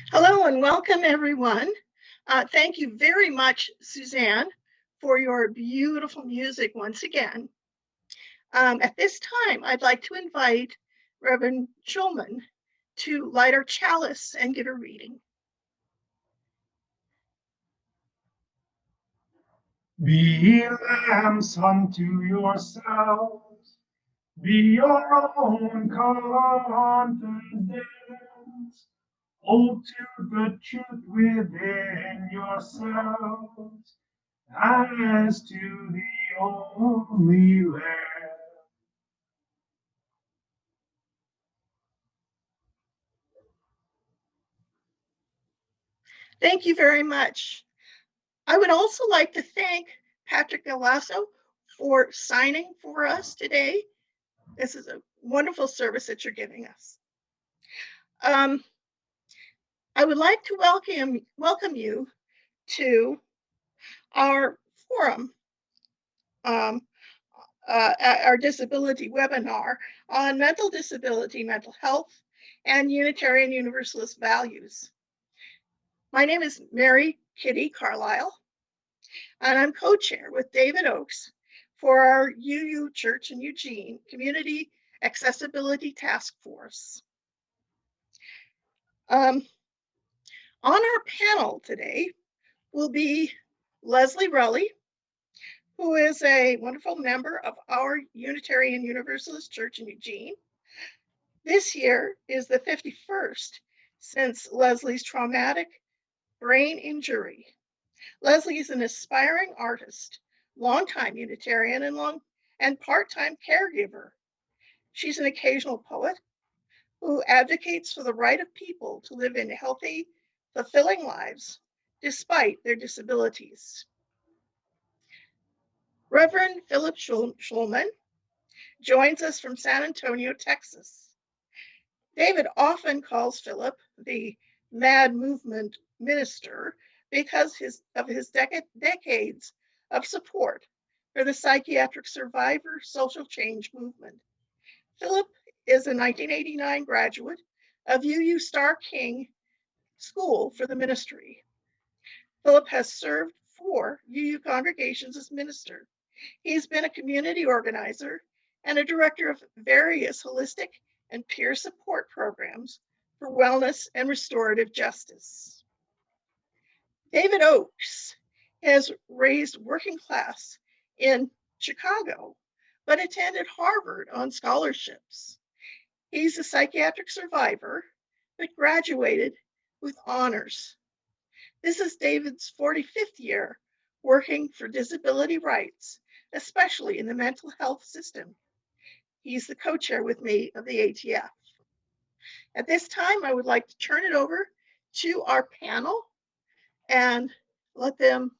Hello and welcome, everyone. Thank you very much, Suzanne, for your beautiful music once again. At this time, I'd like to invite Reverend Schulman to light our chalice and give a reading. Be lambs unto yourselves, be your own confidence. Hold to the truth within yourselves, as to the only Lamb. Thank you very much. I would also like to thank Patrick Galasso for signing for us today. This is a wonderful service that you're giving us. I would like to welcome you to our forum, our disability webinar on mental disability, mental health, and Unitarian Universalist values. My name is Mary Kitty Carlisle, and I'm co-chair with David Oakes for our UU Church in Eugene Community Accessibility Task Force. On our panel today will be Leslie Relle, who is a wonderful member of our Unitarian Universalist Church in Eugene. This year is the 51st since Leslie's traumatic brain injury. Leslie is an aspiring artist, longtime Unitarian, and part-time caregiver. She's an occasional poet who advocates for the right of people to live in healthy, fulfilling lives despite their disabilities. Reverend Phillip Schulman joins us from San Antonio, Texas. David often calls Phillip the Mad Movement minister because of his decades of support for the psychiatric survivor social change movement. Phillip is a 1989 graduate of UU Star King School for the Ministry. Phillip has served 4 UU congregations as minister. He's been a community organizer and a director of various holistic and peer support programs for wellness and restorative justice. David Oakes has raised working class in Chicago, but attended Harvard on scholarships. He's a psychiatric survivor, but graduated with honors. This is David's 45th year working for disability rights, especially in the mental health system. He's the co-chair with me of the ATF. At this time, I would like to turn it over to our panel and let them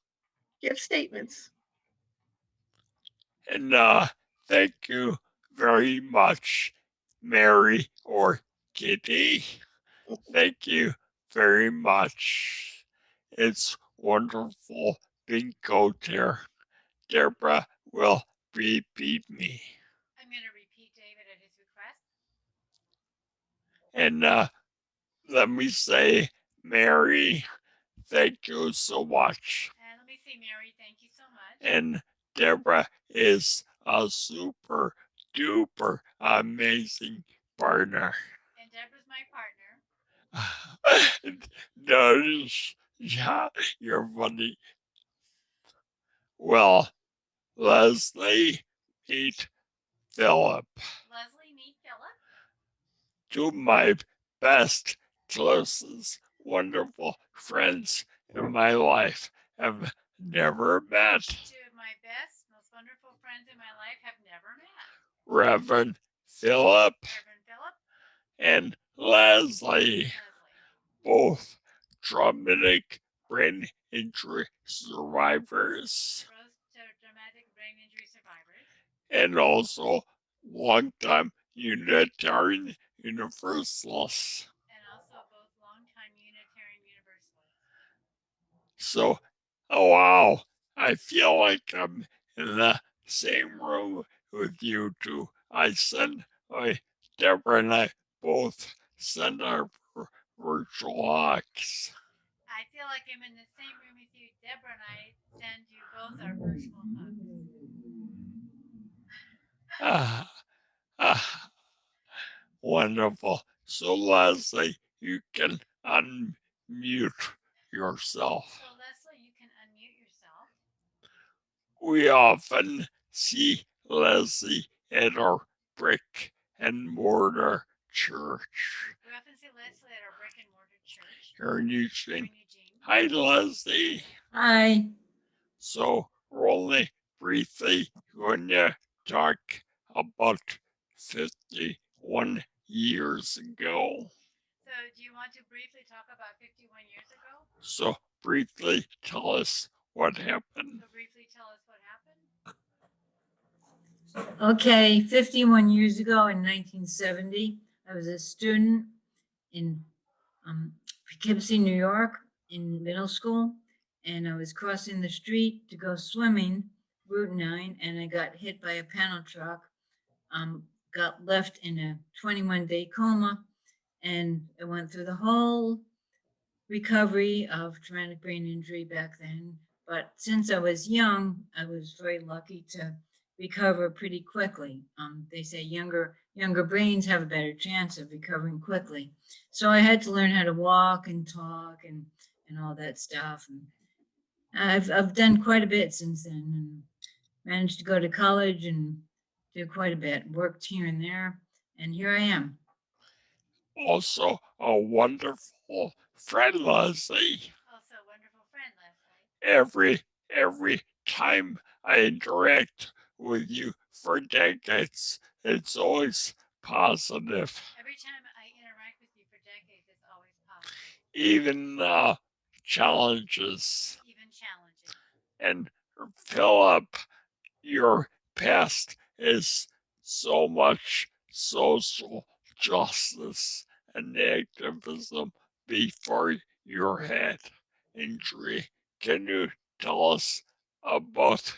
give statements. And thank you very much, Mary or Kitty. Thank you very much. It's wonderful being co-chair. Deborah will repeat me. I'm going to repeat David at his request. And let me say, Mary, thank you so much. And let me say, Mary, thank you so much. And Deborah is a super duper amazing partner. And Deborah's my partner. Yeah, you're funny. Well, Leslie, meet Phillip. Leslie, meet Phillip. Two of my best, closest, wonderful friends in my life have never met. Two of my best, most wonderful friends in my life have never met. Reverend Phillip Reverend Phillip and Leslie. Both traumatic brain injury survivors. Traumatic brain injury survivors. And also longtime Unitarian Universalists. And also both longtime Unitarian Universalists. So, oh wow, I feel like I'm in the same room with you two. Deborah and I both send our virtual hugs. I feel like I'm in the same room with you. Deborah and I send you both our virtual hugs. Wonderful. So, Leslie, you can unmute yourself. So, Leslie, you can unmute yourself. We often see Leslie at our brick and mortar church. We often see Leslie at our brick and mortar church Here in Eugene. here in Eugene. Hi, Leslie. Hi. So, we're only briefly going to talk about 51 years ago. So, do you want to briefly talk about 51 years ago? So, briefly tell us what happened. So, briefly tell us what happened. Okay, 51 years ago in 1970, I was a student in Poughkeepsie, New York, in middle school, and I was crossing the street to go swimming, Route 9, and I got hit by a panel truck, got left in a 21-day coma, and I went through the whole recovery of traumatic brain injury back then. But since I was young, I was very lucky to recover pretty quickly. They say younger brains have a better chance of recovering quickly. So I had to learn how to walk and talk and all that stuff. And I've done quite a bit since then, and managed to go to college and do quite a bit. Worked here and there, and here I am. Also, a wonderful friend, Leslie. Also, a wonderful friend, Leslie. Every time I interact with you for decades, it's always positive. Every time I interact with you for decades, it's always positive. Even challenges. Even challenges. And Phillip, your past is so much social justice and activism before your head injury. Can you tell us about,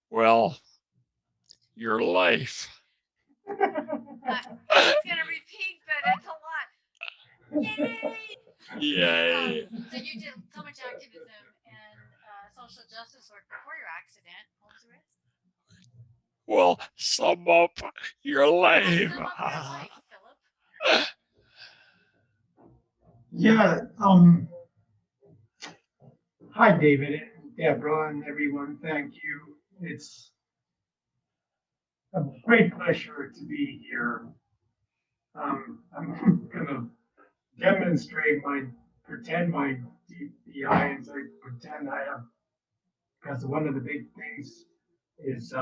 well, your life? I'm gonna repeat, but it's a lot. Yay! Yay! So you did so much activism and social justice work before your accident. What was the rest? Well, sum up your life. Sum up your life, Phillip. Yeah. Hi, David and Deborah and everyone. Thank you. It's a great pleasure to be here. I'm going to pretend my DPI and I pretend I have, because one of the big things is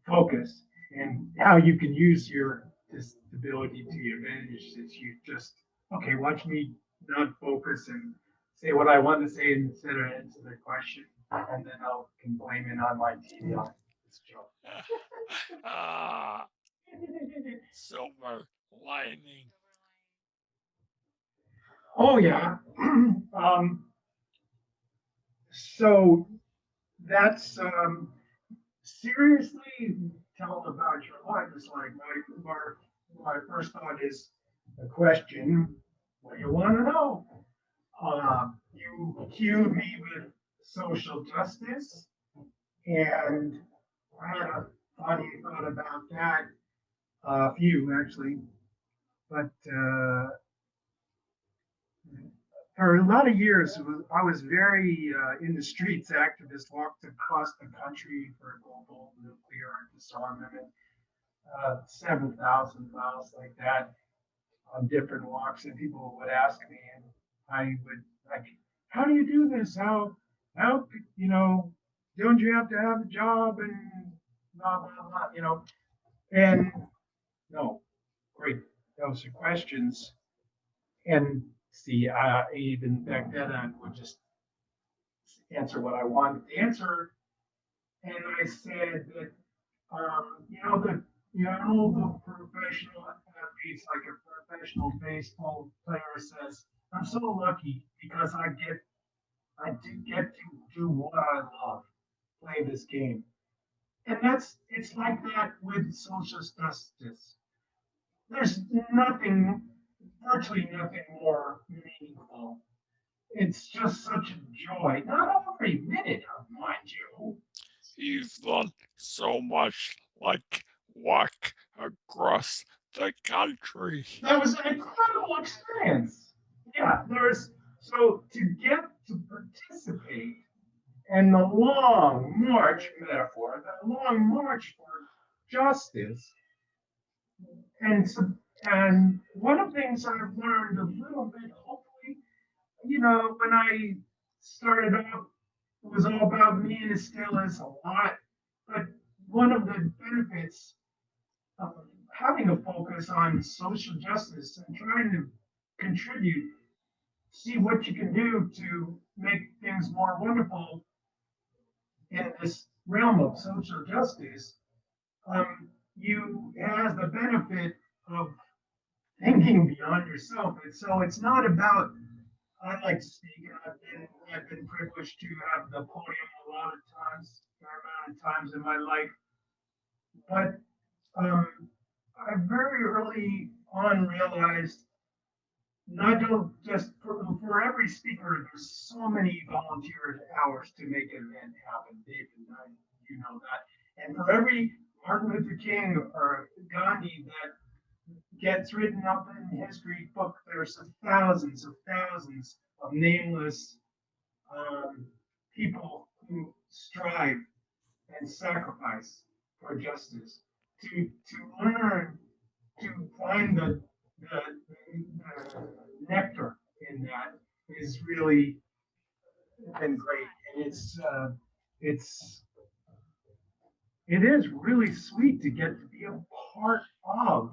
focus and how you can use your disability to your advantage is you just, okay, watch me not focus and say what I want to say instead of answer the question, and then I'll can blame it on my TBI. It's a joke. Silver lining. Oh yeah. So that's seriously tell about your life. It's like my first thought is a question. What do you want to know? You cued me with social justice, and I had a funny thought about that. A few actually, but for a lot of years, I was very in the streets activist, walked across the country for global nuclear disarmament, 7,000 miles like that on different walks. And people would ask me, and I would like, how do you do this? How, don't you have to have a job and blah, blah, blah, and no, great. Those are questions. And see, even back then, I would just answer what I wanted to answer. And I said that, the professional athletes, like a professional baseball player says, I'm so lucky because I do get to do what I love, play this game. And it's like that with social justice. There's virtually nothing more it's just such a joy. Not every minute, mind you. You've done so much, like walk across the country. That was an incredible experience. Yeah, so to get to participate in the long march metaphor, the long march for justice, and and one of the things I've learned a little bit, hopefully, when I started out, it was all about me, and it still is a lot. But one of the benefits of having a focus on social justice and trying to contribute, see what you can do to make things more wonderful in this realm of social justice, you have the benefit of thinking beyond yourself. And so it's not about, I like to speak, and I've been privileged to have the podium a lot of times, a fair amount of times in my life. But I very early on realized not just for every speaker, there's so many volunteer hours to make an event happen, David, you know that. And for every Martin Luther King or Gandhi that gets written up in history book, there's thousands of nameless people who strive and sacrifice for justice to learn to find the nectar in that is really been great, and it is really sweet to get to be a part of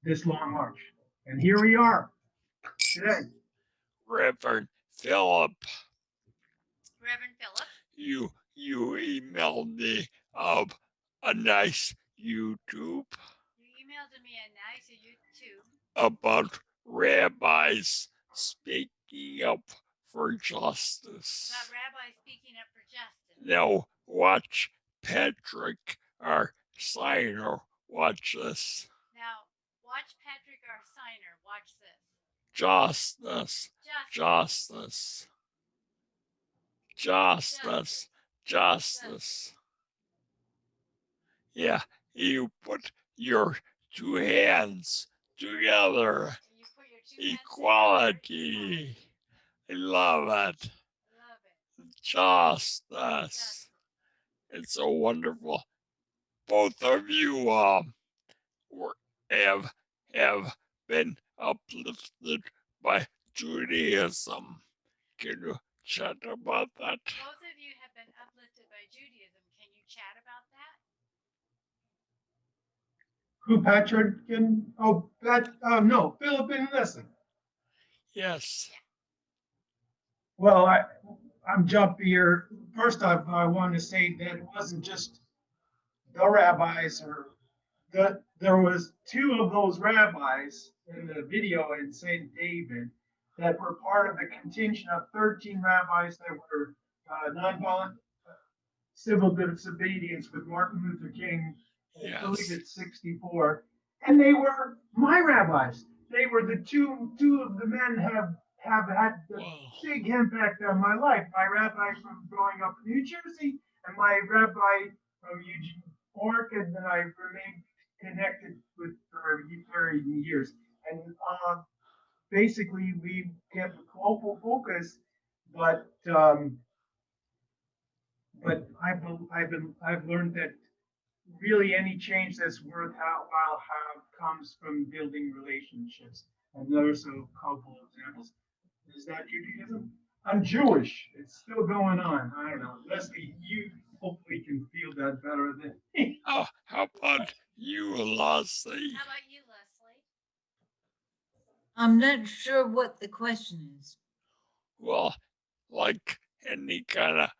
this long march, and here we are today. Reverend Phillip, Reverend Phillip, you emailed me a nice YouTube you emailed me a nice YouTube about rabbis speaking up for justice. about rabbis speaking up for justice. Now watch Patrick R. Signer watch this. Now, watch Patrick R. Signer. Watch this. Justice, Justice. justice, justice, justice. Yeah, you put your two hands together. You put your two hands Equality. I love it. together. Love it. Justice. Justice. It's so wonderful. Both of you have been uplifted by Judaism. Can you chat about that? Both of you have been uplifted by Judaism. Can you chat about that? Who, Patrick? No, Philip and Leslie. Yes. Well, I'm jumpy here. First off, I want to say that it wasn't just the rabbis, or there was two of those rabbis in the video in St. David that were part of the contingent of 13 rabbis that were nonviolent civil disobedience with Martin Luther King. Yes. I believe it's 64, and they were my rabbis. They were the two of the men have had the big impact on my life. My rabbi from growing up in New Jersey, and my rabbi from Eugene, and then I remained connected with for very years. And basically, we kept a global focus, but I've learned that really any change that's worthwhile comes from building relationships. And there's a couple examples. Is that Judaism? I'm Jewish. It's still going on. I don't know. Leslie, you hopefully can feel that better than me. Oh, how about you, Leslie? How about you, Leslie? I'm not sure what the question is. Well, like any kind of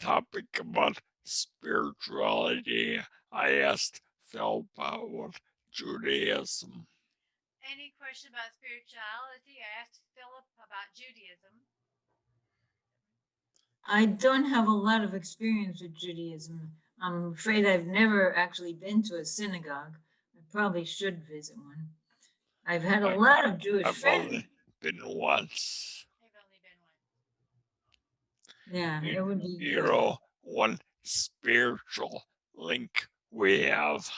topic about spirituality, I asked Phil about Judaism. Any question about spirituality? I asked Philip about Judaism. I don't have a lot of experience with Judaism. I'm afraid I've never actually been to a synagogue. I probably should visit one. I've had a lot of Jewish I've friends. only been once. I've only been one. Yeah, it would be You good. know, one spiritual link we have,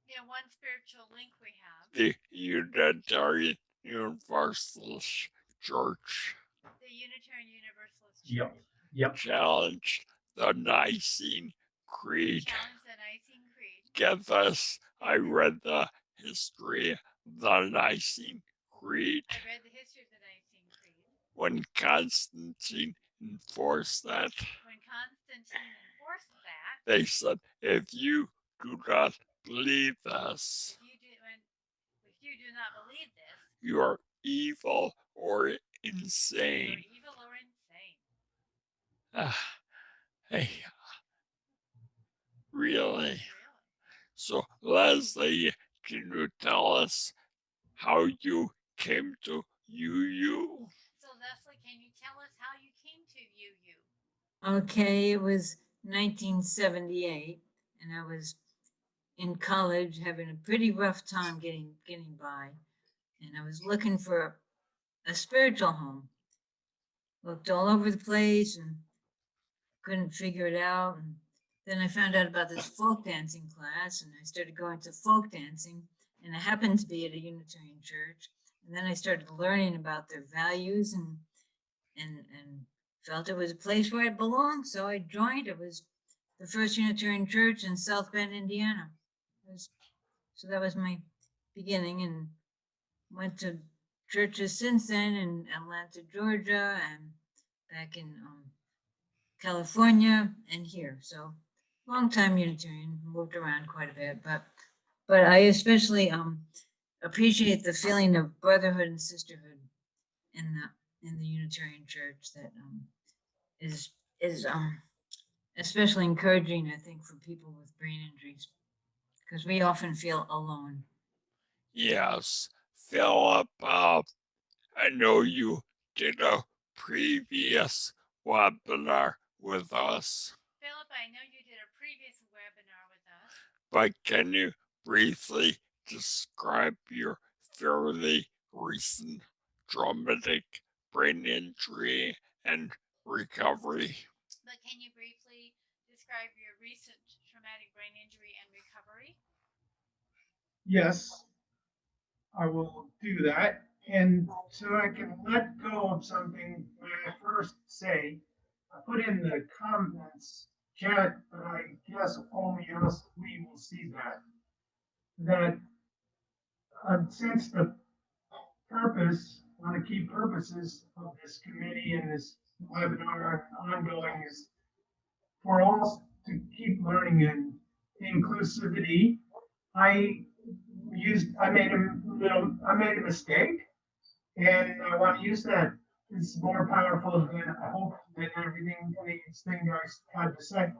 Yeah, one spiritual link we have. the Unitarian Universalist Church The Unitarian Universalist Church. Yep. Yep. challenged the Nicene Creed. Challenge the Nicene Creed. Get this, I read the history of the Nicene Creed. I read the history of the Nicene Creed. When Constantine enforced that, When Constantine enforced that, they said, if you do not believe this, if you do not believe this, you are evil or you're insane. evil or insane. Hey, really? Really? So, Leslie, can you tell us how you came to UU? So Leslie, can you tell us how you came to UU? Okay, it was 1978, and I was in college having a pretty rough time getting by, and I was looking for a spiritual home. Looked all over the place and couldn't figure it out. And then I found out about this folk dancing class, and I started going to folk dancing, and I happened to be at a Unitarian church. And then I started learning about their values and felt it was a place where I belonged. So I joined. It was the first Unitarian church in South Bend, Indiana. So that was my beginning, and went to churches since then in Atlanta, Georgia, and back in California and here. So long time Unitarian, moved around quite a bit, but I especially appreciate the feeling of brotherhood and sisterhood in the Unitarian Church that is especially encouraging, I think, for people with brain injuries, because we often feel alone. Yes, Philip, I know you did a previous webinar with us, Philip, I know you did a previous webinar with us. but can you briefly describe your fairly recent traumatic brain injury and recovery? But can you briefly describe your recent traumatic brain injury and recovery? Yes, I will do that. And so I can let go of something when I first say, I put in the comments chat, but I guess only us, we will see that. That since the purpose, one of the key purposes of this committee and this webinar ongoing is for all to keep learning in inclusivity. I made a mistake, and I want to use that. It's more powerful than I hope than everything I had to say.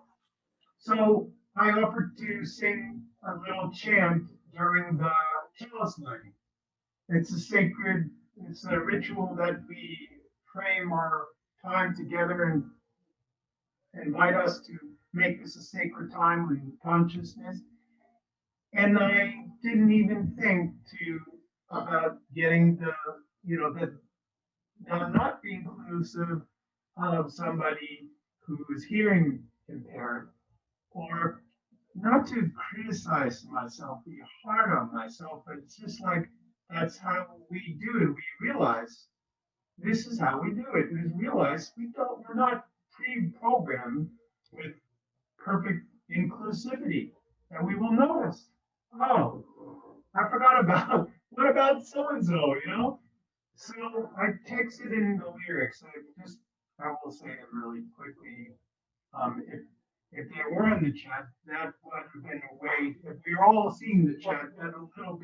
So I offered to sing a little chant during the chalice lighting. It's a ritual that we frame our time together and invite us to make this a sacred time in consciousness. And I didn't even think about getting the not being inclusive of somebody who is hearing impaired, or not to criticize myself, be hard on myself, but it's just like that's how we do it. We realize this is how we do it. We realize we're not pre-programmed with perfect inclusivity. And we will notice, oh, I forgot about what about so-and-so, you know? So I texted in the lyrics. I will say it really quickly. If they were in the chat, that would have been a way. If we were all seeing the chat, that a little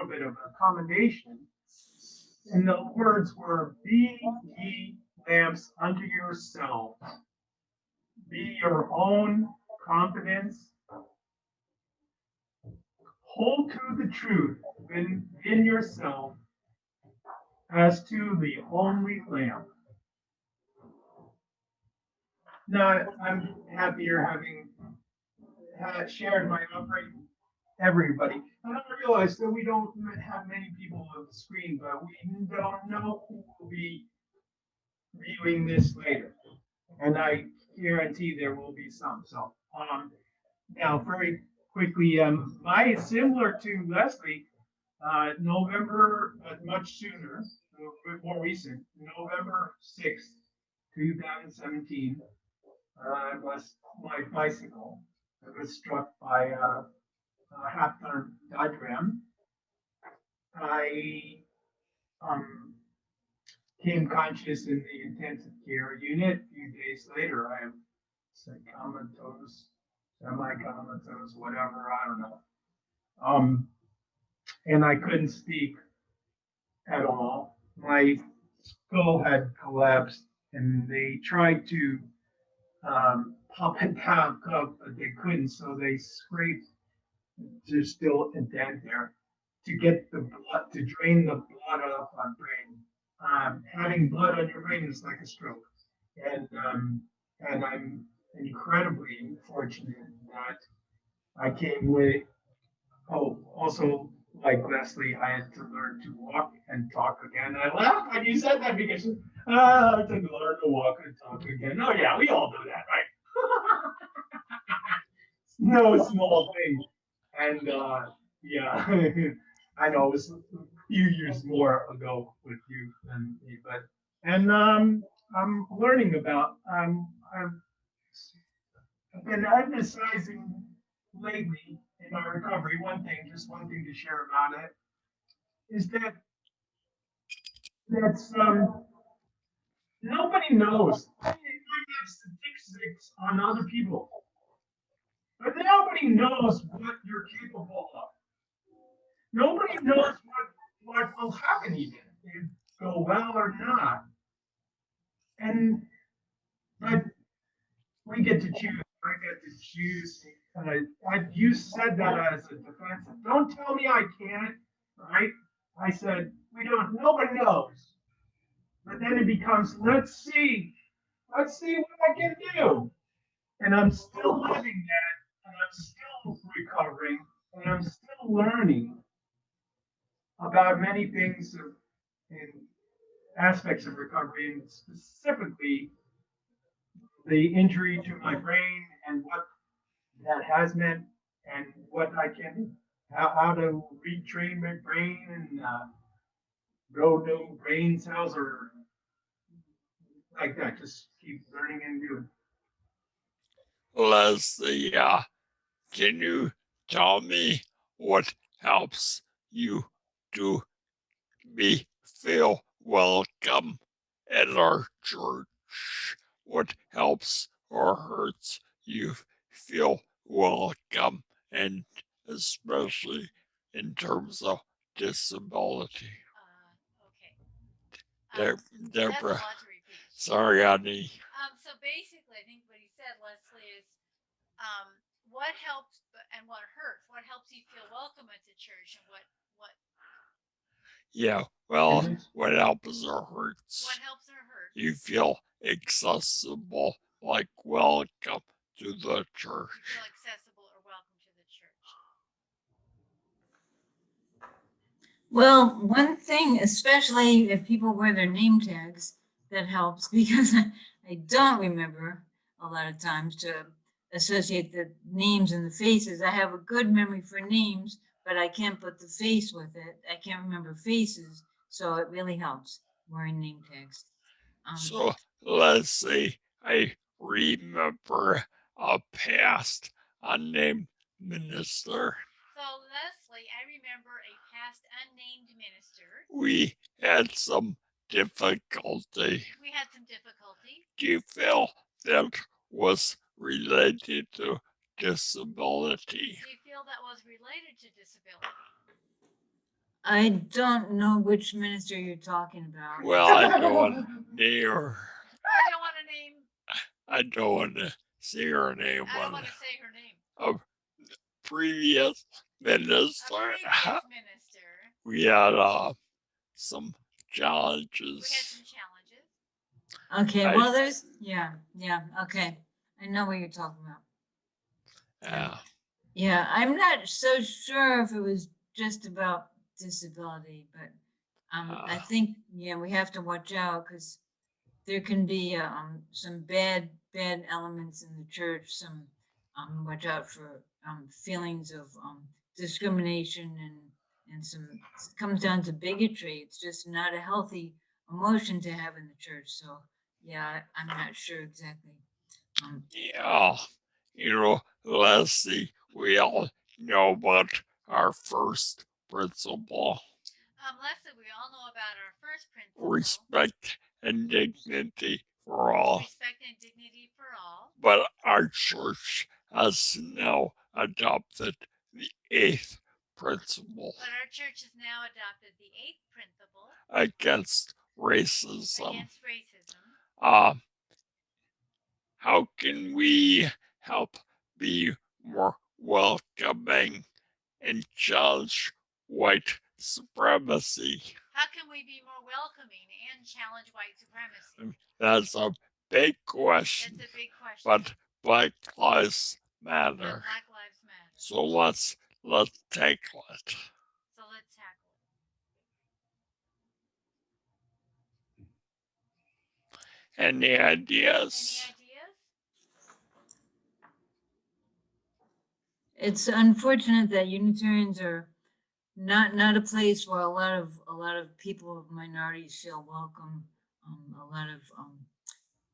bit of accommodation. And the words were, "Be ye lamps unto yourselves. Be your own confidence. Hold to the truth within yourself as to the only lamp." Now, I'm happier having shared my offering everybody. And I realize that we don't have many people on the screen, but we don't know who will be viewing this later. And I guarantee there will be some. So now very quickly, my similar to Leslie, November, much sooner, a bit more recent, November 6th, 2017, I lost my bicycle. I was struck by a half-ton diagram. I came conscious in the intensive care unit. A few days later, I have comatose, semi-comatose, whatever, I don't know. And I couldn't speak at all. My skull had collapsed, and they tried to pop it back up, but they couldn't. So they scraped. There's still a dent there to get the blood to drain the blood off my brain. Having blood on your brain is like a stroke, and I'm incredibly fortunate that I came with. Oh, also, like Leslie, I had to learn to walk and talk again. I laughed when you said that because I had to learn to walk and talk again. Oh, yeah, we all do that, right? No small thing. And yeah, I know it was a few years more ago with you than me, but I'm learning about I've been emphasizing lately in my recovery, just one thing to share about it, is that that's nobody knows. I have statistics on other people, but nobody knows what you're capable of. Nobody knows what will happen even if go well or not. And but we get to choose. I get to choose. You said that as a defensive. Don't tell me I can't, right? I said, we don't, nobody knows. But then it becomes, let's see what I can do. And I'm still living that, and I'm still recovering, and I'm still learning about many things in aspects of recovery, and specifically the injury to my brain and what that has meant and what I can, how to retrain my brain and grow new brain cells or like that. Just keep learning and doing. Leslie, can you tell me what helps you to me feel welcome at our church? What helps or hurts you feel welcome, and especially in terms of disability? Okay. That's a Deborah, lot to repeat. sorry, honey. So basically, I think what he said, Leslie, is what helps and what hurts. What helps you feel welcome at the church, and what Yeah, well, what helps or hurts? what helps or hurts. You feel accessible, like welcome to the church. You feel accessible or welcome to the church. Well, one thing, especially if people wear their name tags, that helps because I don't remember a lot of times to associate the names and the faces. I have a good memory for names, but I can't put the face with it. I can't remember faces, so it really helps wearing name tags. So let's say I remember a past unnamed minister. So Leslie, I remember a past unnamed minister. We had some difficulty. Do you feel that was related to disability? Do you feel that was related to disability? I don't know which minister you're talking about. Well, I don't want to name her. I don't want to name. I don't want to say her name. I don't want to say her name. A previous minister. A previous minister. We had some challenges. We had some challenges. Okay, well, there's, yeah, okay. I know what you're talking about. Yeah. Yeah, I'm not so sure if it was just about disability, but I think we have to watch out because there can be some bad elements in the church. Some watch out for feelings of discrimination and some it comes down to bigotry. It's just not a healthy emotion to have in the church. So yeah, I'm not sure exactly. Yeah, Leslie, we all know about our first principle. Leslie, we all know about our first principle. Respect and dignity for all. Respect and dignity for all. But our church has now adopted the 8th principle. But our church has now adopted the 8th principle. Against racism. Against racism. How can we help be more welcoming and challenge white supremacy? How can we be more welcoming and challenge white supremacy? That's a big question. That's a big question. But Black Lives Matter. But Black Lives Matter. So let's tackle it. So let's tackle it. Any ideas? Any ideas? It's unfortunate that Unitarians are not a place where a lot of people of minorities feel welcome. A lot of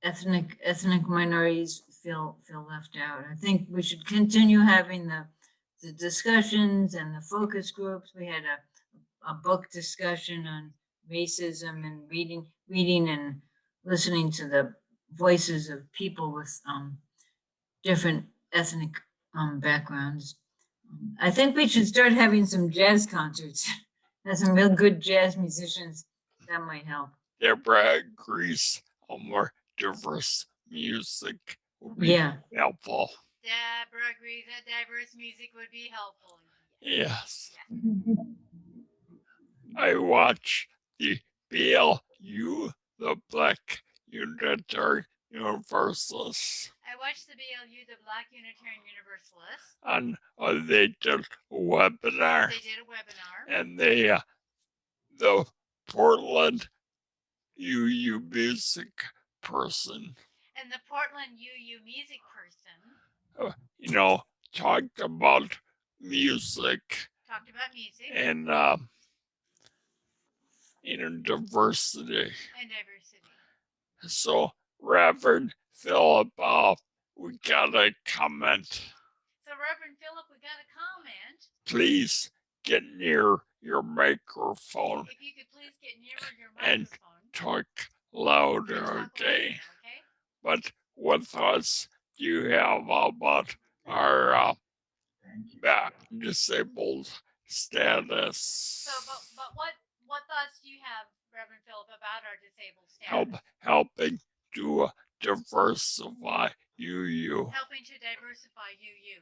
ethnic minorities feel left out. I think we should continue having the discussions and the focus groups. We had a book discussion on racism and reading and listening to the voices of people with different ethnic backgrounds. I think we should start having some jazz concerts. There's some real good jazz musicians. That might help. Deborah agrees on more diverse music would be helpful. Deborah agrees that diverse music would be helpful. Yes. I watch the BLU, the Black Unitarian Universalist. I watched the BLU, the Black Unitarian Universalist. And they did a webinar. They did a webinar. And the Portland UU music person. And the Portland UU music person. Talked about music. Talked about music. And diversity. And diversity. So, Reverend Phillip, we got a comment. So, Reverend Phillip, we got a comment. Please get near your microphone. If you could please get nearer your microphone. And talk louder, okay? But what thoughts do you have about our disabled status? So, but what thoughts do you have, Reverend Phillip, about our disabled status? Helping to diversify UU. Helping to diversify UU.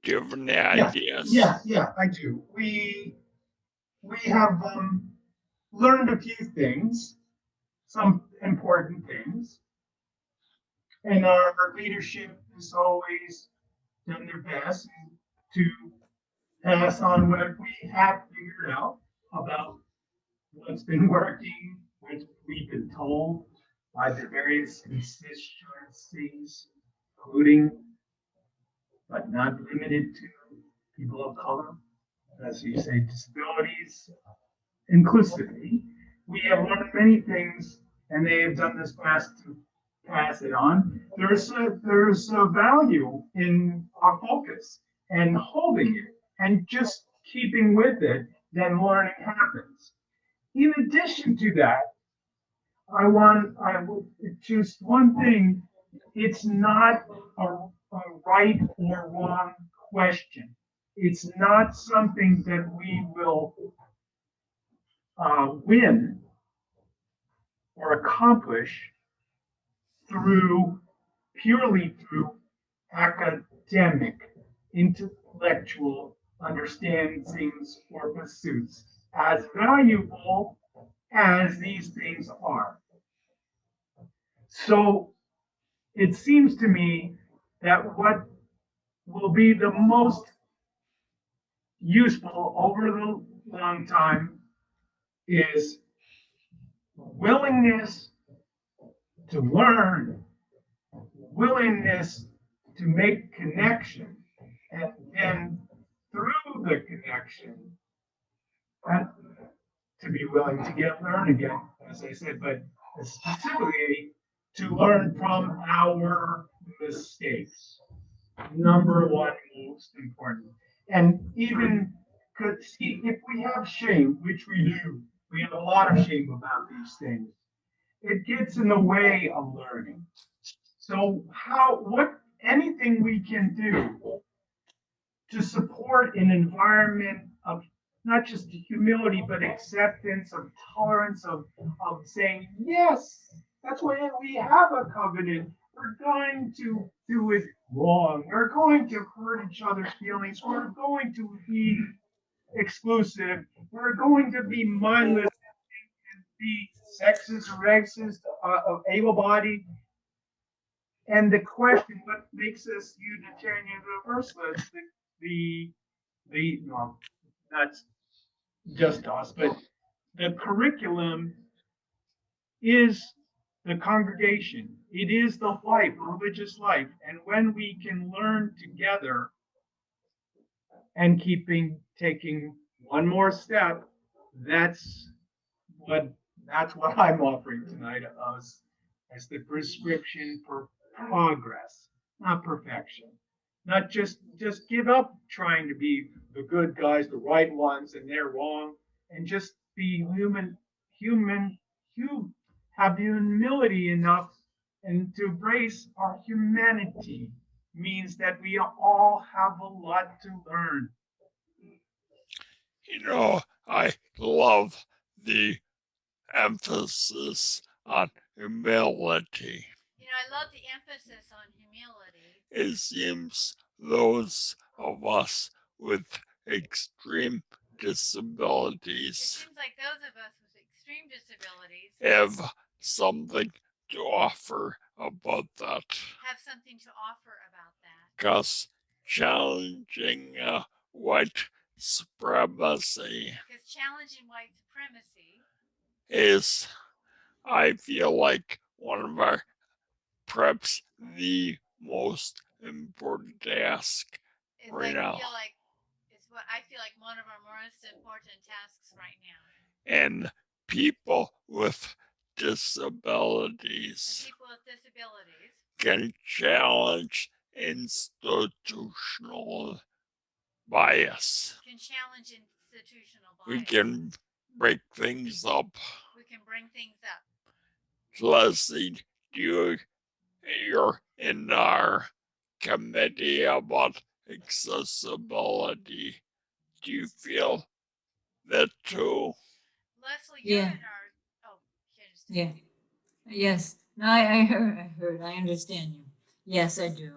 Do you have any ideas? Yeah, I do. We have learned a few things, some important things, and our leadership has always done their best to pass on what we have figured out about what's been working, what we've been told by the various constituencies, including but not limited to people of color, as you say, disabilities, inclusively. We have learned many things, and they have done this best to pass it on. There's a value in our focus and holding it and just keeping with it, then learning happens. In addition to that, I will choose one thing. It's not a right or wrong question. It's not something that we will win or accomplish purely through academic, intellectual understandings or pursuits, as valuable as these things are. So it seems to me that what will be the most useful over the long time is willingness to learn, willingness to make connection, and then through the connection, and to be willing to learn again, as I said, but specifically to learn from our mistakes. Number one, most important. And even could see if we have shame, which we do, we have a lot of shame about these things. It gets in the way of learning. So anything we can do to support an environment of not just humility, but acceptance, of tolerance, of saying, yes, that's why we have a covenant. We're going to do it wrong. We're going to hurt each other's feelings. We're going to be exclusive. We're going to be mindless and be sexist, racist, able-bodied. And the question, what makes us Unitarian Universalist, well, not just us, but the curriculum is the congregation. It is the life, religious life. And when we can learn together and taking one more step, that's what I'm offering tonight as the prescription for progress, not perfection. Not just give up trying to be the good guys, the right ones, and they're wrong, and just be have the humility enough and to embrace our humanity means that we all have a lot to learn. I love the emphasis on humility. I love the emphasis on humility. It seems those of us with extreme disabilities. It seems like those of us with extreme disabilities have something to offer about that. Have something to offer about that. Because challenging white supremacy. Because challenging white supremacy is, I feel like, one of our perhaps the most important task right now. It's what I feel like one of our most important tasks right now. And people with disabilities can challenge institutional bias. We can break things up. Leslie, you're in our committee about accessibility. Do you feel that too? Leslie, you're Yeah. in our. Oh, Yeah. Yes. No, I heard. I understand you. Yes, I do.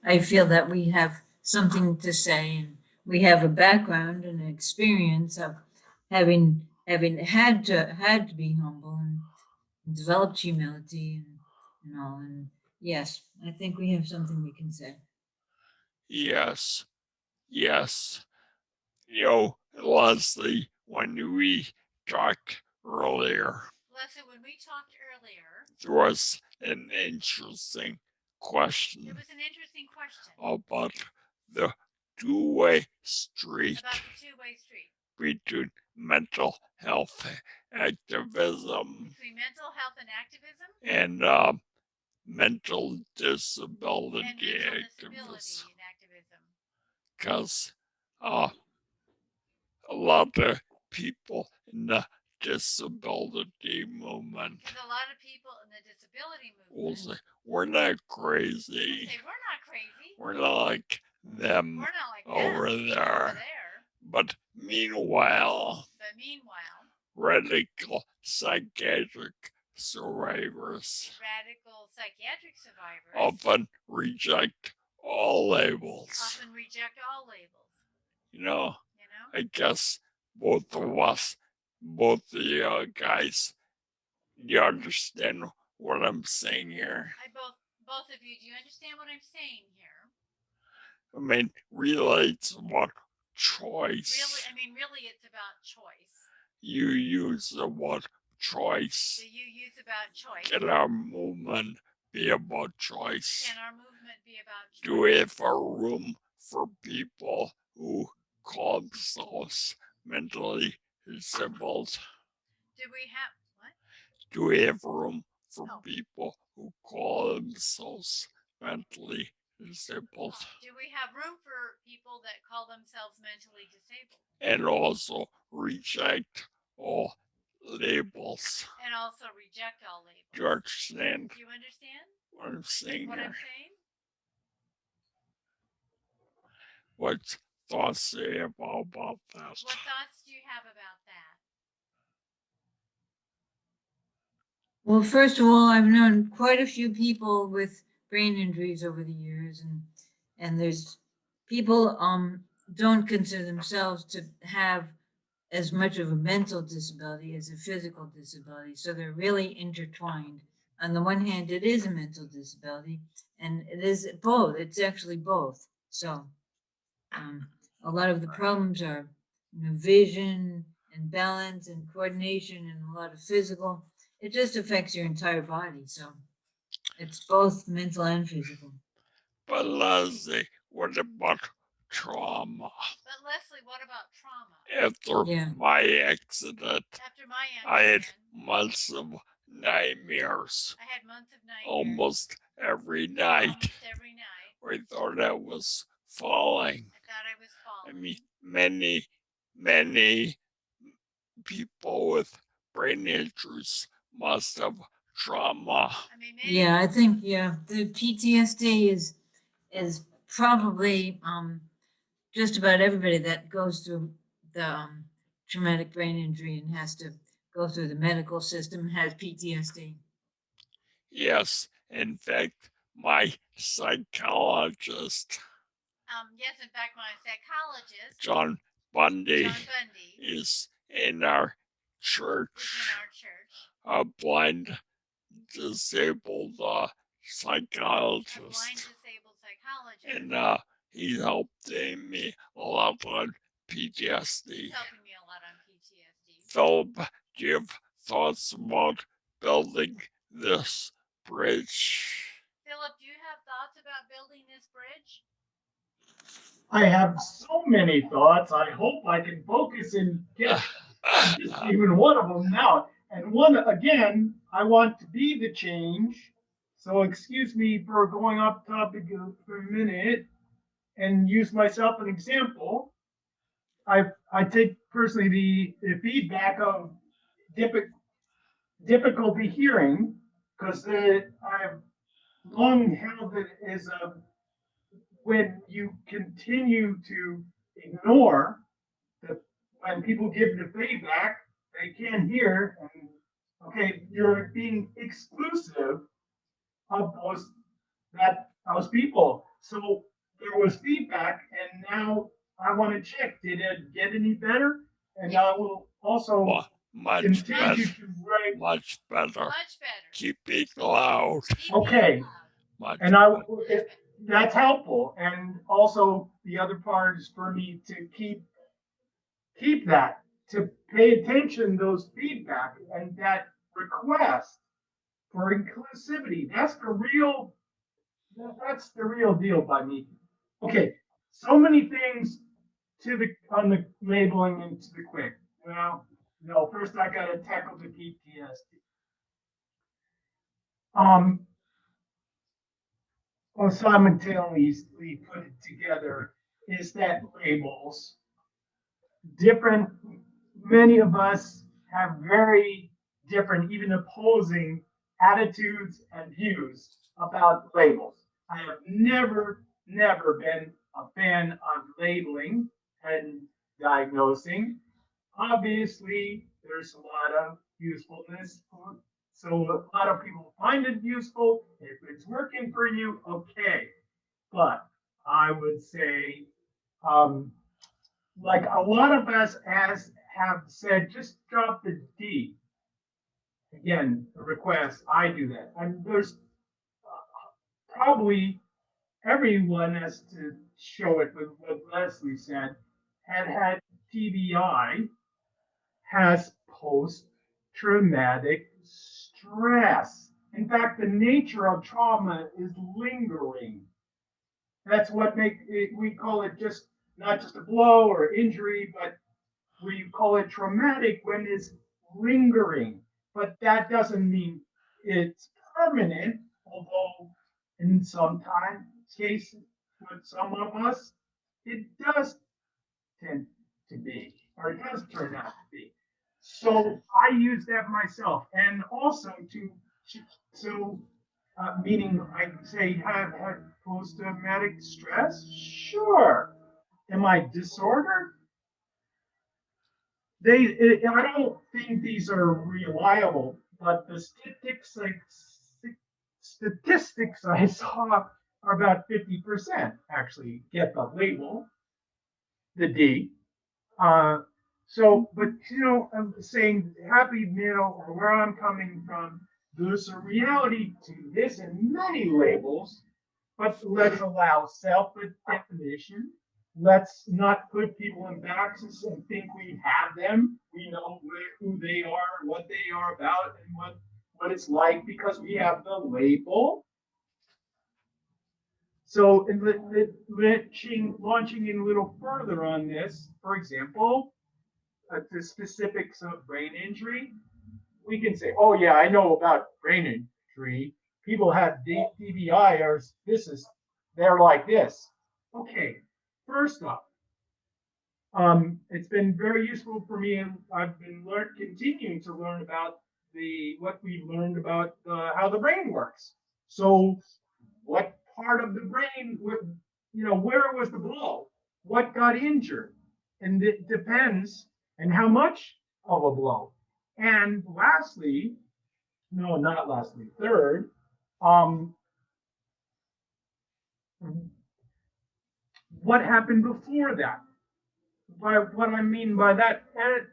I feel that we have something to say, and we have a background and an experience of having had to be humble and developed humility and all. And yes, I think we have something we can say. Yes. Leslie, when we talked earlier, there was an interesting question. About the two-way street between mental health activism and mental disability activism. Because a lot of people in the disability movement will say, we're not crazy. We're not like them over there. But meanwhile, radical psychiatric survivors often reject all labels. I guess both of us, both the guys, you understand what I'm saying here? Both of you, do you understand what I'm saying here? I mean, really, it's about choice. Really, it's about choice. You use the word choice. Do you use about choice? Can our movement be about choice? Can our movement be about choice? Do we have a room for people who call themselves mentally disabled? Do we have what? Do we have room for people who call themselves mentally disabled? Do we have room for people that call themselves mentally disabled? And also reject all labels. And also reject all labels. Do you understand? Do you understand what I'm saying what here? I'm saying? What thoughts do you have about that? What thoughts do you have about that? Well, first of all, I've known quite a few people with brain injuries over the years, and there's people don't consider themselves to have as much of a mental disability as a physical disability, so they're really intertwined. On the one hand, it is a mental disability, and it is both. It's actually both. So a lot of the problems are, vision and balance and coordination and a lot of physical. It just affects your entire body. So it's both mental and physical. But Leslie, what about trauma? But Leslie, what about trauma? After my accident, After my accident, I had months of nightmares. I had months of nightmares. Almost every night. Almost every night. I thought I was falling. I thought I was falling. I mean, many people with brain injuries must have trauma. Yeah, I think the PTSD is probably just about everybody that goes through the traumatic brain injury and has to go through the medical system has PTSD. Yes, in fact, my psychologist, yes, in fact, my psychologist, John Bundy, is in our church. A blind, disabled psychologist. And he helped me a lot on PTSD. Phillip, do you have thoughts about building this bridge? Phillip, do you have thoughts about building this bridge? I have so many thoughts. I hope I can focus and get just even one of them out. And one, again, I want to be the change. So excuse me for going off topic for a minute and use myself an example. I take personally the feedback of difficulty hearing because I've long held it as a when you continue to ignore when people give the feedback, they can't hear, and okay, you're being exclusive of those people. So there was feedback, and now I want to check: did it get any better? And I will also continue to write. Much better. Keep it loud. Okay, and that's helpful. And also the other part is for me to keep that, to pay attention to those feedback and that request for inclusivity. That's the real deal by me. Okay, so many things on the labeling and to the quick. Well, no, first I gotta tackle the PTSD. Well, simultaneously put it together is that labels different. Many of us have very different, even opposing attitudes and views about labels. I have never been a fan of labeling and diagnosing. Obviously, there's a lot of usefulness. So a lot of people find it useful. If it's working for you, okay. But I would say, like a lot of us have said, just drop the D. again, a request, I do that. And there's probably everyone has to show it with what Leslie said, had TBI, has post-traumatic stress. In fact, the nature of trauma is lingering. That's what we call it just not just a blow or injury, but we call it traumatic when it's lingering. But that doesn't mean it's permanent, although in some cases with some of us, it does tend to be, or it does turn out to be. So I use that myself, and also meaning I say have had post-traumatic stress. Sure. Am I disordered? I don't think these are reliable, but the statistics I saw are about 50% actually get the label, the D. But I'm saying happy middle, or where I'm coming from, there's a reality to this and many labels, but let's allow self-definition. Let's not put people in boxes and think we have them. We know who they are, what they are about, and what it's like because we have the label. So launching in a little further on this, for example, the specifics of brain injury, we can say, oh yeah, I know about brain injury. People have DBI or they're like this. Okay, first off, it's been very useful for me, and I've been continuing to learn about what we learned about how the brain works. So, what part of the brain, where was the blow? What got injured? And it depends, and how much of a blow. And lastly, no, not lastly, third, what happened before that? By what I mean by that,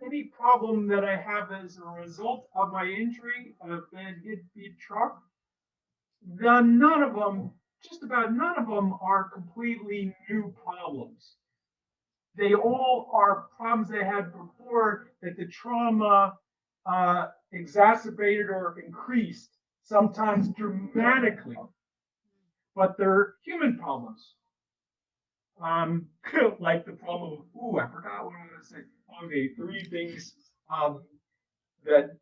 any problem that I have as a result of my injury, of being hit by a truck, just about none of them are completely new problems. They all are problems I had before that the trauma exacerbated or increased, sometimes dramatically. But they're human problems. Like the problem of, I forgot what I was going to say. Okay, 3 things that,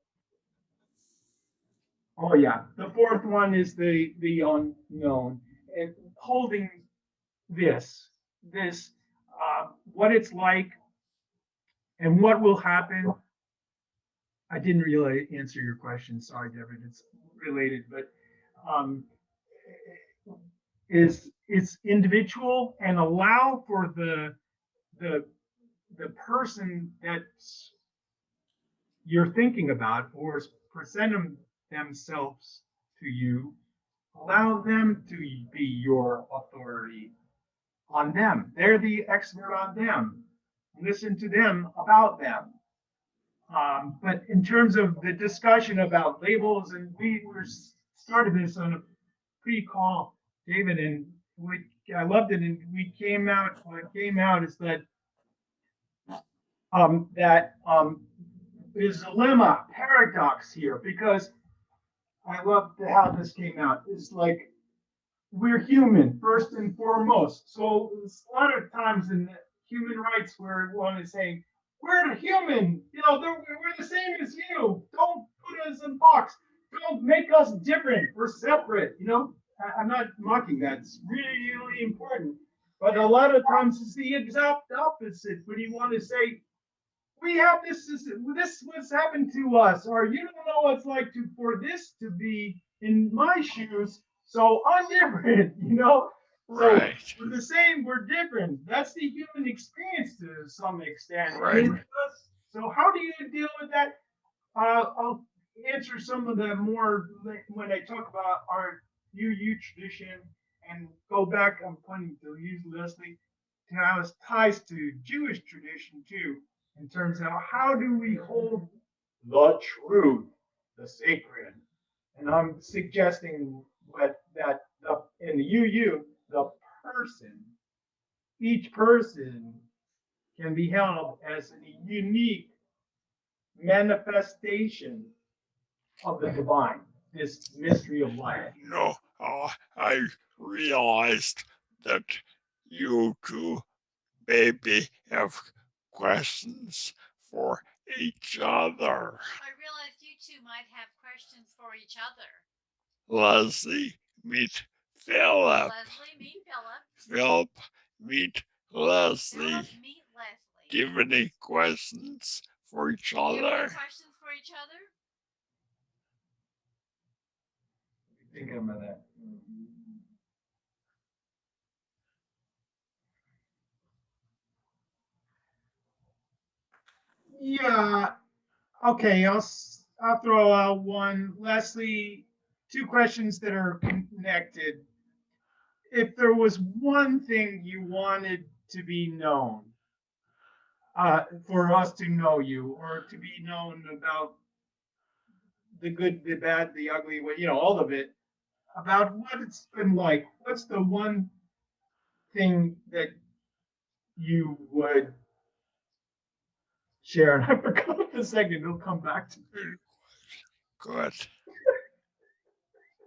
the 4th one is the unknown. And holding this, what it's like and what will happen. I didn't really answer your question. Sorry, Devin. It's related, but it's individual and allow for the person that you're thinking about or is presenting themselves to you, allow them to be your authority on them. They're the expert on them. Listen to them about them. But in terms of the discussion about labels, and we started this on a pre-call, David, and I loved it, and what came out is that is a Lima Paradox here, because I love how this came out. It's like we're human first and foremost. So a lot of times in human rights where one is saying, we're human, we're the same as you. Don't put us in a box. Don't make us different. We're separate. I'm not mocking that. It's really, really important. But a lot of times it's the exact opposite. When you want to say, we have this what's happened to us, or you don't know what it's like for this to be in my shoes, so I'm different, Right. So we're the same, we're different. That's the human experience to some extent. Right. So how do you deal with that? I'll answer some of the more when I talk about our UU tradition and go back. I'm pointing to use Leslie to how it ties to Jewish tradition too, in terms of how do we hold the truth, the sacred. And I'm suggesting that in the UU, the person, each person can be held as a unique manifestation of the divine, this mystery of life. No, I realized that you two maybe have questions for each other. I realized you two might have questions for each other. Leslie, meet Phillip. Leslie, meet Phillip. Phillip, meet Leslie. Phillip, meet Leslie. Do you have any questions for each Do you have other? any questions for each other? Think about that. Yeah. Okay. I'll throw out one. Leslie, two questions that are connected. If there was one thing you wanted to be known, for us to know you, or to be known about the good, the bad, the ugly, all of it, about what it's been like, what's the one thing that you would share? And I forgot the second, it'll come back to me. Good.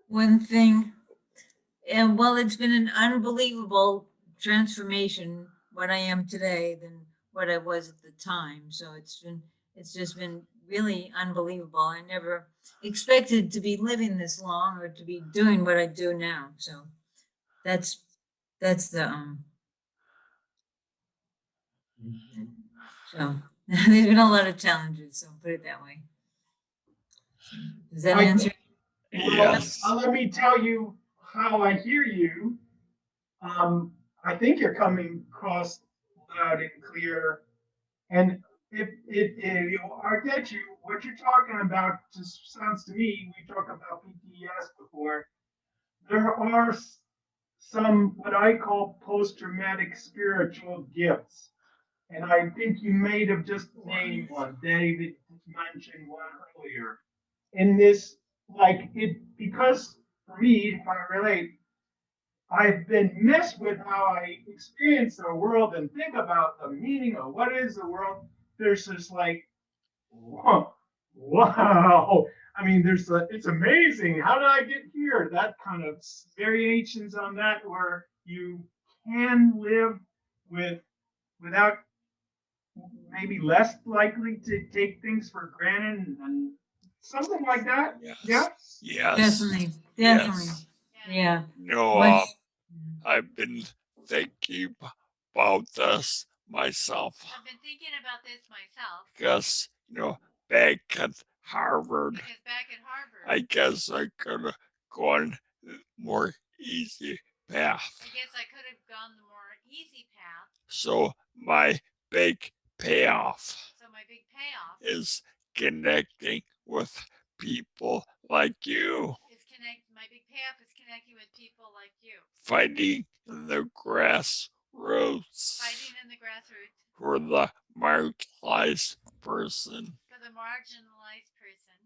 One thing, and well, it's been an unbelievable transformation what I am today than what I was at the time. So it's just been really unbelievable. I never expected to be living this long or to be doing what I do now. So that's the so there's been a lot of challenges, so put it that way. Does that answer? Yes. Let me tell you how I hear you. I think you're coming across loud and clear. And if I get you, what you're talking about just sounds to me, we talked about PTS before. There are some what I call post-traumatic spiritual gifts. And I think you may have just named one. David mentioned one earlier. In this, because for me, if I relate, I've been messed with how I experience the world and think about the meaning of what is the world. There's this wow. I mean, it's amazing. How did I get here? That kind of variations on that, where you can live without maybe less likely to take things for granted and something like that. Yes. Yeah. Yes. Definitely. Yes. Yeah. No, Once- I've been thinking about this myself. I've been thinking about this myself. Because, back at Harvard, Because back at Harvard, I guess I could have gone more easy path. I guess I could have gone the more easy path. So my big payoff So my big payoff is connecting with people like you, my big payoff is connecting with people like you. fighting in the grassroots Fighting in the grassroots for the marginalized person. for the marginalized person.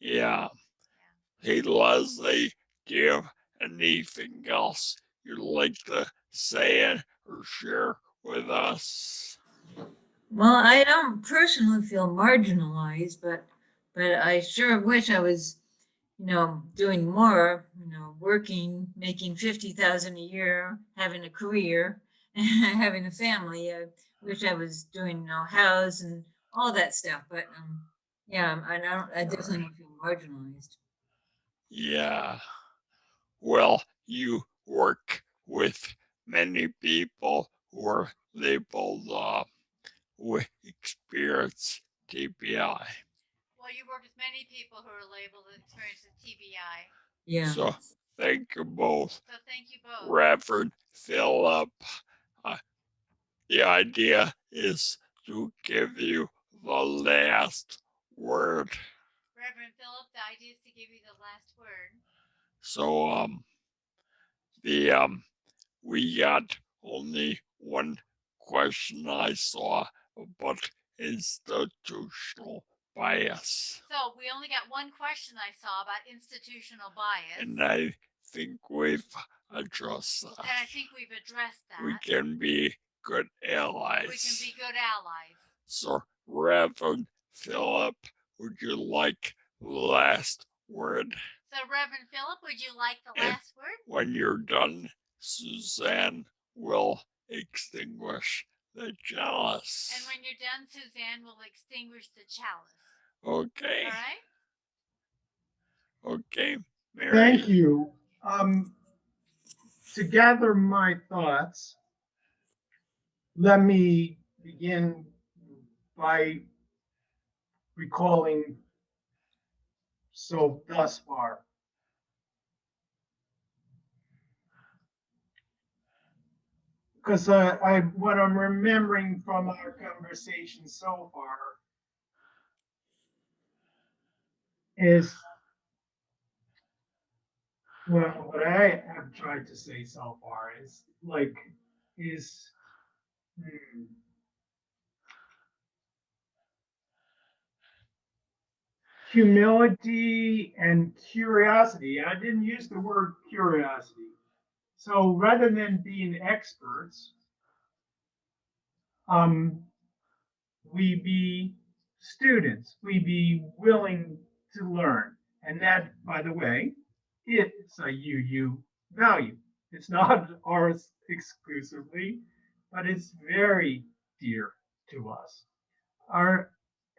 Yeah. Hey, Leslie, do you have anything else you'd like to say or share with us? Well, I don't personally feel marginalized, but I sure wish I was, doing more, working, making 50,000 a year, having a career, having a family. I wish I was doing, house and all that stuff. But yeah, I definitely don't feel marginalized. Yeah. Well, you work with many people who are labeled with experience TBI. Well, you work with many people who are labeled with experience with TBI. Yeah. So thank you both. So thank you both. Reverend Phillip. The idea is to give you the last word. Reverend Phillip, the idea is to give you the last word. So we got only one question I saw about institutional bias. So we only got one question I saw about institutional bias. And I think we've addressed that. And I think we've addressed that. We can be good allies. We can be good allies. So, Reverend Phillip, would you like the last word? So, Reverend Phillip, would you like the And last word? when you're done, Suzanne will extinguish the chalice. And when you're done, Suzanne will extinguish the chalice. Okay. All right? Okay, Mary. Thank you. To gather my thoughts, let me begin by recalling thus far. Because what I'm remembering from our conversation so far is, well, what I have tried to say so far is humility and curiosity. I didn't use the word curiosity. So rather than being experts, we be students. We be willing to learn. And that, by the way, it's a UU value. It's not ours exclusively, but it's very dear to us.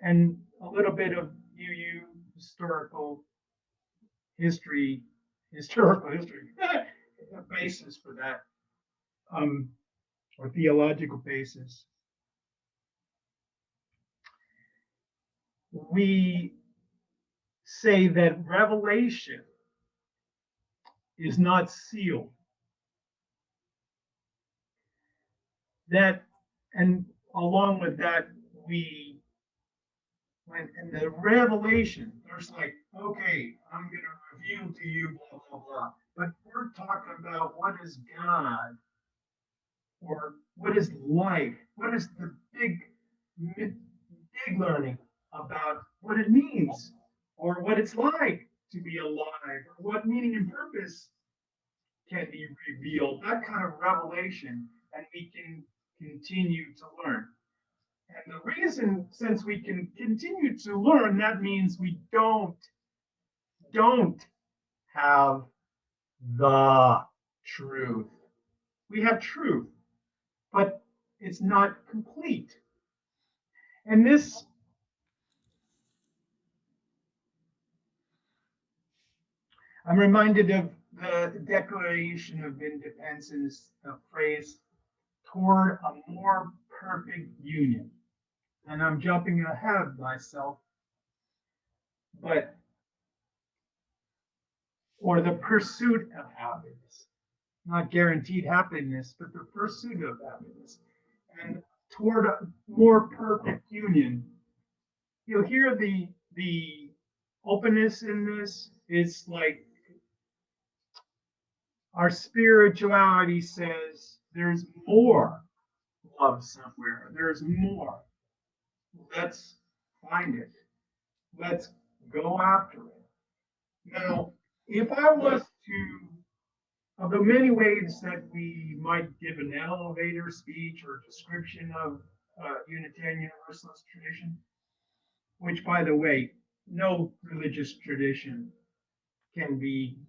And a little bit of UU historical history, a basis for that, or theological basis. We say that revelation is not sealed. That, and along with that, when in the revelation, there's like, okay, I'm going to reveal to you, blah, blah, blah. But we're talking about what is God, or what is life, what is the big learning about what it means, or what it's like to be alive, or what meaning and purpose can be revealed, that kind of revelation, and we can continue to learn. And the reason, since we can continue to learn, that means we don't have the truth. We have truth, but it's not complete. And this, I'm reminded of the Declaration of Independence, the phrase, toward a more perfect union. And I'm jumping ahead of myself, or the pursuit of happiness, not guaranteed happiness, but the pursuit of happiness. And toward a more perfect union, you'll hear the openness in this. It's like our spirituality says there's more love somewhere. There's more. Let's find it. Let's go after it. Now, if I was to, of the many ways that we might give an elevator speech or description of Unitarian Universalist tradition, which, by the way, no religious tradition can be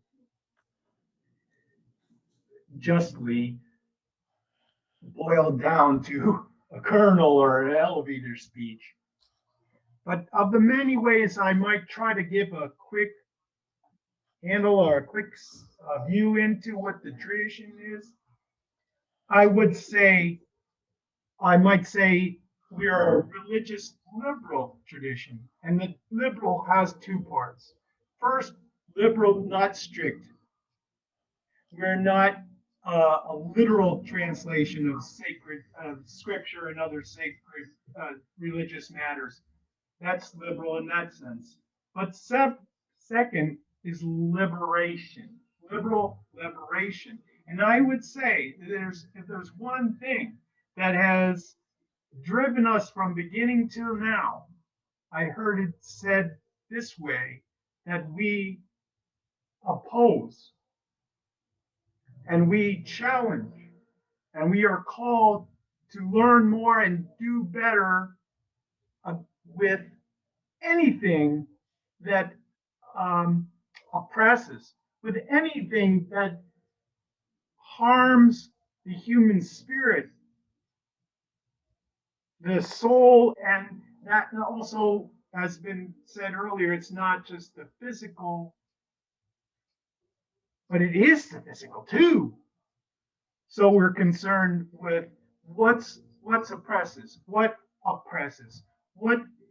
justly boiled down to a kernel or an elevator speech. But of the many ways I might try to give a quick handle or a quick view into what the tradition is, I might say we are a religious liberal tradition. And the liberal has two parts. First, liberal, not strict. We're not a literal translation of sacred scripture and other sacred religious matters. That's liberal in that sense. But second is liberation, liberal liberation. And I would say that if there's one thing that has driven us from beginning till now, I heard it said this way, that we oppose and we challenge and we are called to learn more and do better with anything that oppresses, with anything that harms the human spirit, the soul, and that also has been said earlier, it's not just the physical, but it is the physical too. So we're concerned with what oppresses, what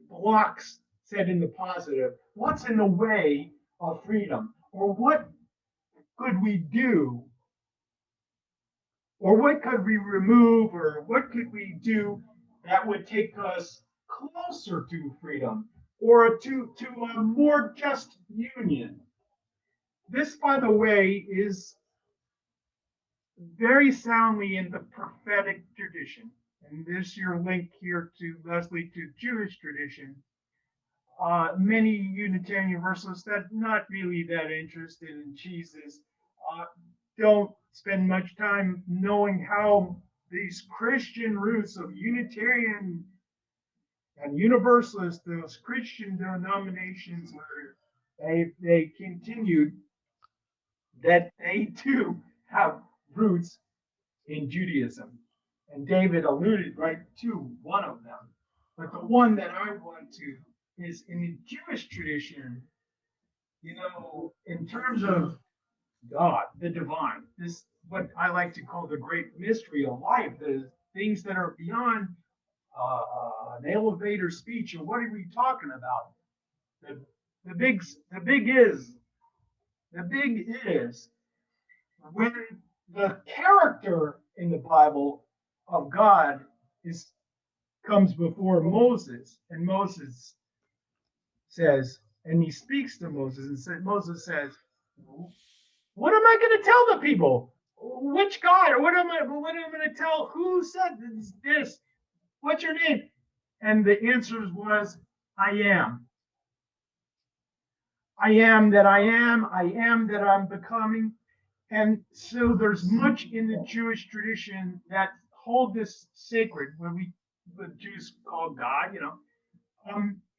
blocks, said in the positive, what's in the way of freedom, or what could we do, or what could we remove, or what could we do that would take us closer to freedom, or to a more just union. This, by the way, is very soundly in the prophetic tradition. And this your link here to Leslie, to Jewish tradition. Many Unitarian Universalists that not really that interested in Jesus don't spend much time knowing how these Christian roots of Unitarian and Universalist, those Christian denominations where they continued, that they too have roots in Judaism. And David alluded right to one of them. But the one that I want to is in the Jewish tradition, in terms of God, the divine, this what I like to call the great mystery of life, the things that are beyond an elevator speech. And what are we talking about? The big is when the character in the Bible of God comes before Moses, and Moses says, and he speaks to Moses, and Moses says, "What am I going to tell the people? Which God? Or what am I going to tell? Who said this? What's your name?" And the answer was, "I am. I am that I am. I am that I'm becoming." And so there's much in the Jewish tradition that hold this sacred, what the Jews call God,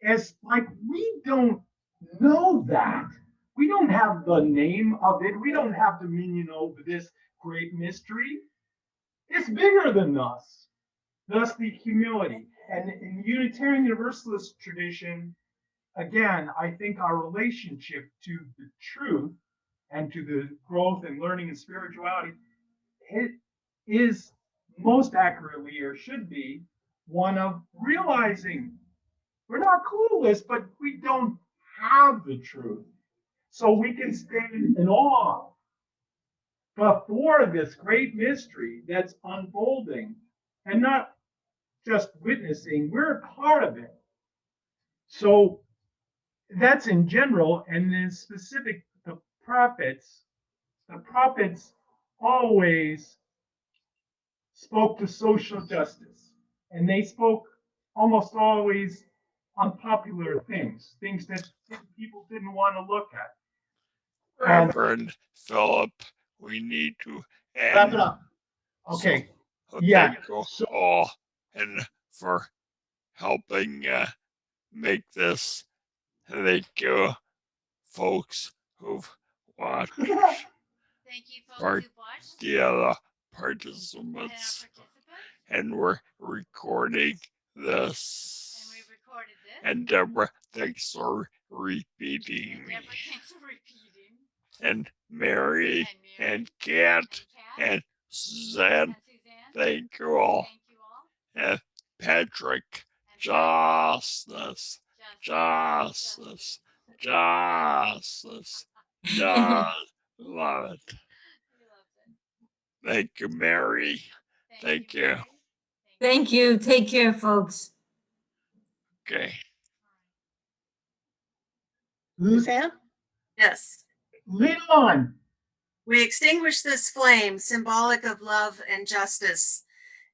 as like we don't know that. We don't have the name of it. We don't have dominion over this great mystery. It's bigger than us. Thus the humility. And in Unitarian Universalist tradition, again, I think our relationship to the truth and to the growth and learning and spirituality, it is most accurately, or should be, one of realizing we're not clueless, but we don't have the truth. So we can stand in awe before this great mystery that's unfolding, and not just witnessing, we're a part of it. So that's in general, and in specific, the prophets always spoke to social justice, and they spoke almost always unpopular things that people didn't want to look at. Reverend Phillip, we need to end. Wrap it up. Okay. So Yeah. thank you all and for helping make this. Thank you, folks who've watched. Thank you, folks who watched. The other And our participants. participants. And we're recording this. And we recorded this. And Deborah, thanks for repeating me. Deborah, thanks for repeating. And Mary and Kat and Suzanne, thank you all. Thank you all. And Patrick, justice. Love it. Thank you, Mary. Thank you. Thank you. Take care, folks. Okay. Suzanne? Yes. Lead on. We extinguish this flame, symbolic of love and justice,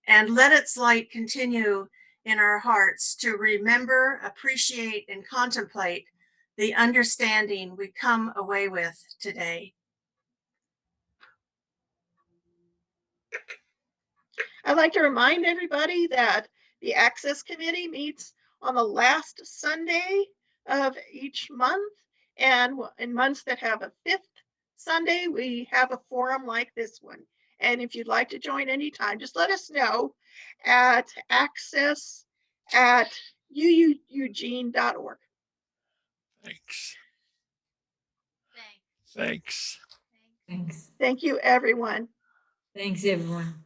and let its light continue in our hearts to remember, appreciate, and contemplate the understanding we come away with today. I'd like to remind everybody that the Access Committee meets on the last Sunday of each month. And in months that have a fifth Sunday, we have a forum like this one. And if you'd like to join anytime, just let us know at access@uugene.org. Thanks. Thanks. Thanks. Thanks. Thank you, everyone. Thanks, everyone.